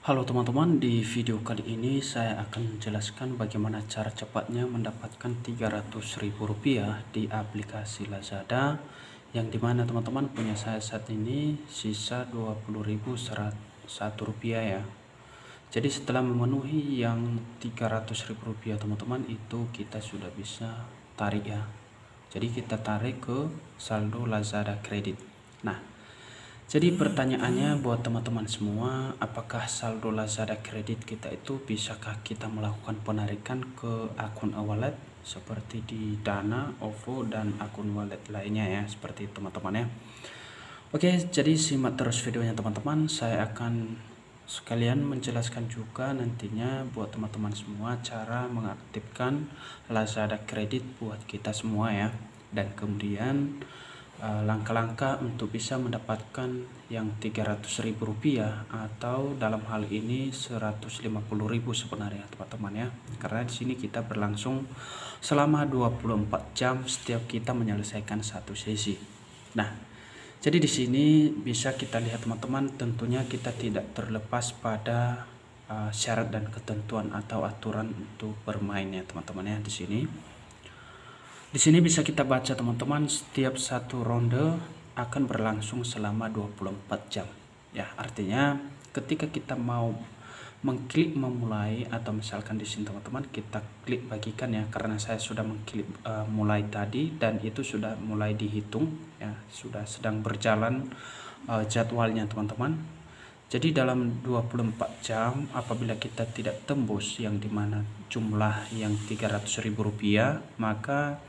Halo teman-teman, di video kali ini saya akan menjelaskan bagaimana cara cepatnya mendapatkan Rp300.000 di aplikasi Lazada, yang dimana teman-teman punya saya saat ini sisa Rp20.101 ya. Jadi setelah memenuhi yang Rp300.000 teman-teman, itu kita sudah bisa tarik ya. Jadi kita tarik ke saldo Lazada kredit. Nah, jadi pertanyaannya buat teman-teman semua, apakah saldo Lazada kredit kita itu bisakah kita melakukan penarikan ke akun e-wallet seperti di Dana, OVO, dan akun wallet lainnya ya, seperti teman-teman ya. Oke, jadi simak terus videonya teman-teman. Saya akan sekalian menjelaskan juga nantinya buat teman-teman semua cara mengaktifkan Lazada kredit buat kita semua ya. Dan kemudian langkah-langkah untuk bisa mendapatkan yang Rp300.000 atau dalam hal ini Rp150.000 sebenarnya teman-teman ya, karena di sini kita berlangsung selama 24 jam setiap kita menyelesaikan satu sesi. Nah, jadi di sini bisa kita lihat teman-teman, tentunya kita tidak terlepas pada syarat dan ketentuan atau aturan untuk bermainnya teman-teman ya. Di sini bisa kita baca teman-teman, setiap satu ronde akan berlangsung selama 24 jam. Ya, artinya ketika kita mau mengklik memulai, atau misalkan di sini teman-teman kita klik bagikan ya, karena saya sudah mengklik mulai tadi dan itu sudah mulai dihitung ya, sudah sedang berjalan jadwalnya teman-teman. Jadi dalam 24 jam apabila kita tidak tembus yang dimana jumlah yang Rp300.000, maka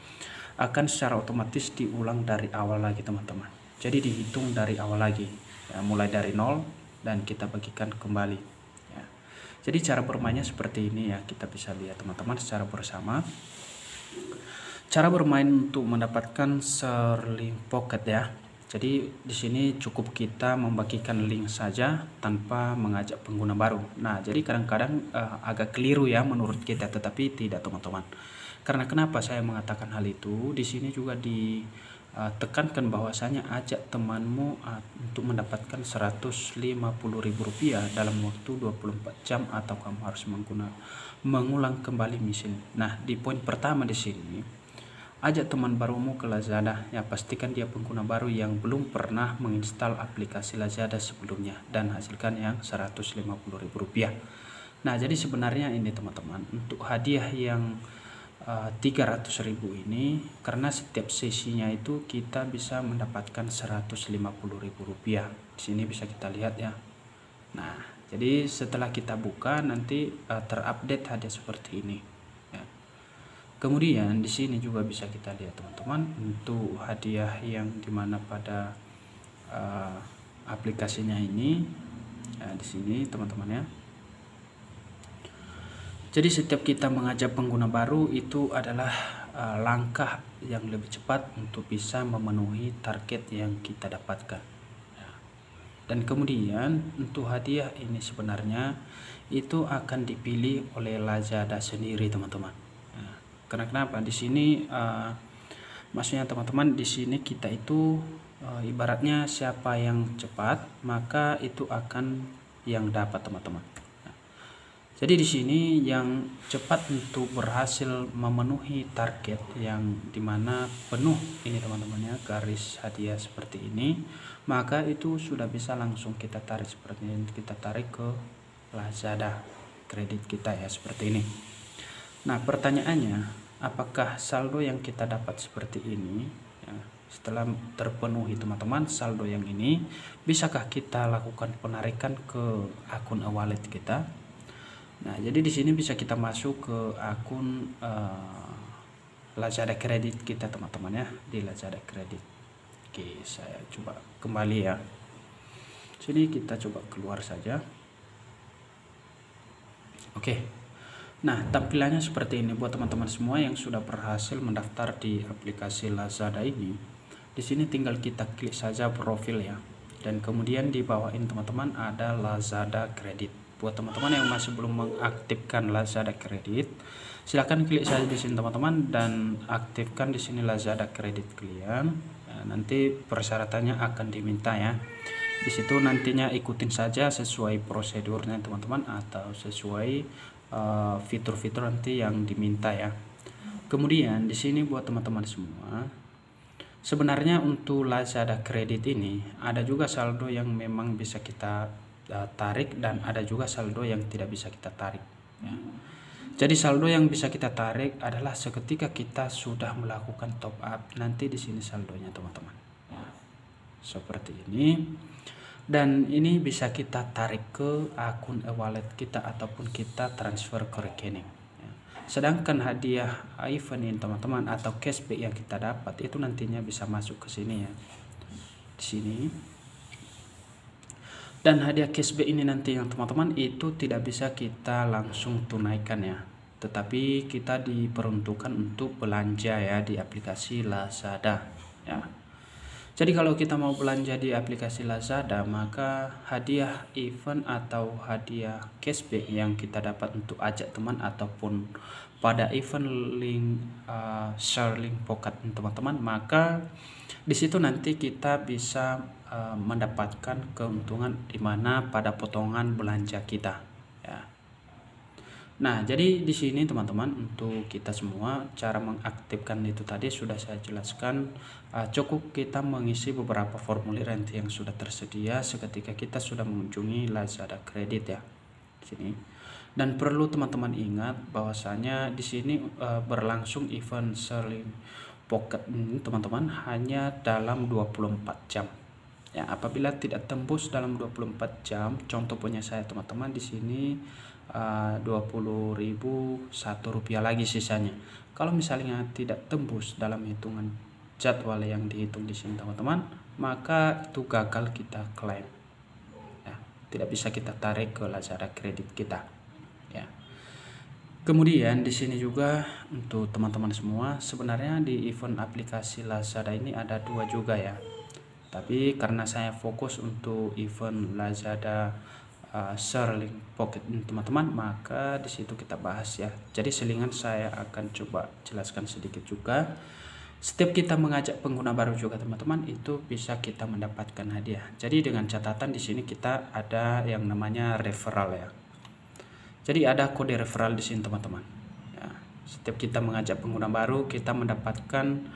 akan secara otomatis diulang dari awal lagi teman-teman. Jadi dihitung dari awal lagi ya, mulai dari nol dan kita bagikan kembali ya. Jadi cara bermainnya seperti ini ya, kita bisa lihat teman-teman secara bersama. Cara bermain untuk mendapatkan Starling Pocket ya. Jadi di sini cukup kita membagikan link saja tanpa mengajak pengguna baru. Nah, jadi kadang-kadang agak keliru ya menurut kita, tetapi tidak teman-teman. Karena kenapa saya mengatakan hal itu? Di sini juga ditekankan bahwasanya ajak temanmu untuk mendapatkan Rp150.000 dalam waktu 24 jam atau kamu harus mengulang kembali misi. Nah, di poin pertama di sini, ajak teman barumu ke Lazada ya, pastikan dia pengguna baru yang belum pernah menginstal aplikasi Lazada sebelumnya dan hasilkan yang Rp150.000. Nah, jadi sebenarnya ini teman-teman, untuk hadiah yang Rp300.000 ini, karena setiap sesinya itu kita bisa mendapatkan Rp150.000. Di sini bisa kita lihat ya. Nah, jadi setelah kita buka nanti terupdate hadiah seperti ini. Kemudian di sini juga bisa kita lihat teman-teman, untuk hadiah yang dimana pada aplikasinya ini di sini teman-teman ya. Jadi setiap kita mengajak pengguna baru itu adalah langkah yang lebih cepat untuk bisa memenuhi target yang kita dapatkan. Dan kemudian untuk hadiah ini sebenarnya itu akan dipilih oleh Lazada sendiri teman-teman. Karena kenapa? Di sini maksudnya teman-teman, di sini kita itu ibaratnya siapa yang cepat maka itu akan yang dapat teman-teman. Jadi di sini yang cepat untuk berhasil memenuhi target yang dimana penuh ini teman-teman ya, garis hadiah seperti ini, maka itu sudah bisa langsung kita tarik seperti ini, kita tarik ke Lazada kredit kita ya, seperti ini. Nah, pertanyaannya, apakah saldo yang kita dapat seperti ini ya, setelah terpenuhi teman-teman saldo yang ini, bisakah kita lakukan penarikan ke akun e-wallet kita? Nah, jadi di sini bisa kita masuk ke akun Lazada kredit kita teman-teman ya, di Lazada kredit. Oke, saya coba kembali ya. Sini kita coba keluar saja. Oke. Nah, tampilannya seperti ini buat teman-teman semua yang sudah berhasil mendaftar di aplikasi Lazada ini. Di sini tinggal kita klik saja profil ya. Dan kemudian di bawah ini teman-teman ada Lazada kredit. Buat teman-teman yang masih belum mengaktifkan Lazada kredit, silahkan klik saja di sini teman-teman dan aktifkan di sini Lazada kredit kalian. Nah, nanti persyaratannya akan diminta ya. Di situ nantinya ikutin saja sesuai prosedurnya teman-teman, atau sesuai fitur-fitur nanti yang diminta ya. Kemudian di sini buat teman-teman semua, sebenarnya untuk Lazada kredit ini ada juga saldo yang memang bisa kita tarik, dan ada juga saldo yang tidak bisa kita tarik ya. Jadi saldo yang bisa kita tarik adalah seketika kita sudah melakukan top up, nanti di sini saldonya teman-teman ya, seperti ini. Dan ini bisa kita tarik ke akun e-wallet kita ataupun kita transfer ke rekening ya. Sedangkan hadiah event ini teman-teman, atau cashback yang kita dapat itu nantinya bisa masuk ke sini ya, di sini. Dan hadiah cashback ini nanti yang teman-teman itu tidak bisa kita langsung tunaikan ya, tetapi kita diperuntukkan untuk belanja ya di aplikasi Lazada ya. Jadi kalau kita mau belanja di aplikasi Lazada, maka hadiah event atau hadiah cashback yang kita dapat untuk ajak teman ataupun pada event link share link pocket teman-teman, maka di situ nanti kita bisa mendapatkan keuntungan di mana pada potongan belanja kita ya. Nah, jadi di sini teman-teman, untuk kita semua cara mengaktifkan itu tadi sudah saya jelaskan. Cukup kita mengisi beberapa formulir nanti yang sudah tersedia seketika kita sudah mengunjungi Lazada Kredit ya, di sini. Dan perlu teman-teman ingat bahwasanya di sini berlangsung event Share Pocket ini teman-teman hanya dalam 24 jam. Ya, apabila tidak tembus dalam 24 jam, contoh punya saya teman-teman di sini 20.001 rupiah lagi sisanya. Kalau misalnya tidak tembus dalam hitungan jadwal yang dihitung di sini teman-teman, maka itu gagal kita klaim. Ya, tidak bisa kita tarik ke Lazada kredit kita. Ya. Kemudian di sini juga untuk teman-teman semua, sebenarnya di event aplikasi Lazada ini ada dua juga ya. Tapi karena saya fokus untuk event Lazada Share link pocket teman-teman, maka di situ kita bahas ya. Jadi selingan saya akan coba jelaskan sedikit juga. Setiap kita mengajak pengguna baru juga teman-teman, itu bisa kita mendapatkan hadiah. Jadi dengan catatan di sini kita ada yang namanya referral ya. Jadi ada kode referral di sini teman-teman. Ya, setiap kita mengajak pengguna baru, kita mendapatkan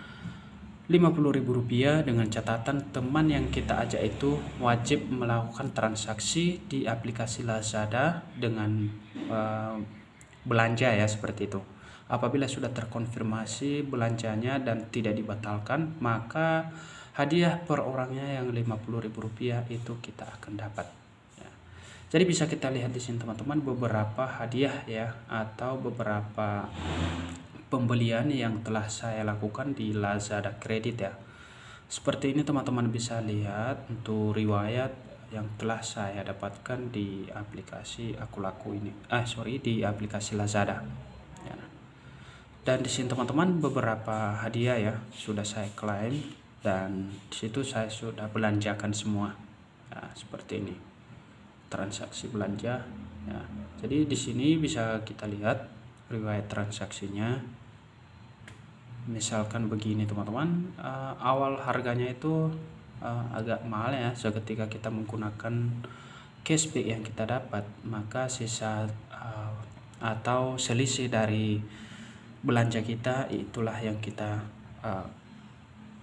Rp50.000 dengan catatan teman yang kita ajak itu wajib melakukan transaksi di aplikasi Lazada dengan belanja ya, seperti itu. Apabila sudah terkonfirmasi belanjanya dan tidak dibatalkan, maka hadiah per orangnya yang Rp50.000 itu kita akan dapat. Ya. Jadi bisa kita lihat di sini teman-teman beberapa hadiah ya, atau beberapa pembelian yang telah saya lakukan di Lazada Kredit ya. Seperti ini teman-teman bisa lihat untuk riwayat yang telah saya dapatkan di aplikasi Akulaku ini. Di aplikasi Lazada. Ya. Dan di sini teman-teman beberapa hadiah ya sudah saya klaim, dan di situ saya sudah belanjakan semua. Ya, seperti ini. Transaksi belanja ya. Jadi di sini bisa kita lihat riwayat transaksinya. Misalkan begini teman-teman, awal harganya itu agak mahal ya, seketika kita menggunakan cashback yang kita dapat, maka sisa atau selisih dari belanja kita itulah yang kita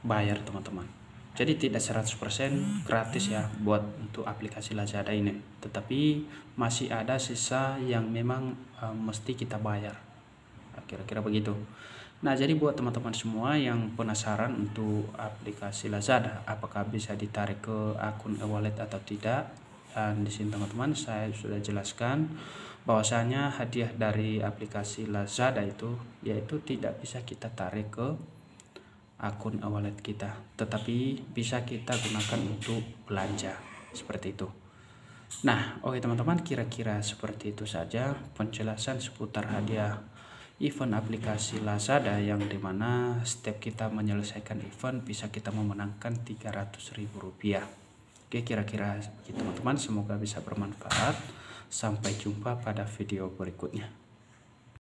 bayar teman-teman. Jadi tidak 100% gratis ya buat untuk aplikasi Lazada ini, tetapi masih ada sisa yang memang mesti kita bayar, kira-kira begitu. Nah, jadi buat teman-teman semua yang penasaran untuk aplikasi Lazada, apakah bisa ditarik ke akun e-wallet atau tidak, dan di sini teman-teman saya sudah jelaskan bahwasanya hadiah dari aplikasi Lazada itu yaitu tidak bisa kita tarik ke akun e-wallet kita, tetapi bisa kita gunakan untuk belanja, seperti itu. Nah, oke teman-teman, kira-kira seperti itu saja penjelasan seputar hadiah event aplikasi Lazada, yang dimana setiap kita menyelesaikan event bisa kita memenangkan Rp300.000. Oke, kira-kira gitu teman-teman, semoga bisa bermanfaat. Sampai jumpa pada video berikutnya.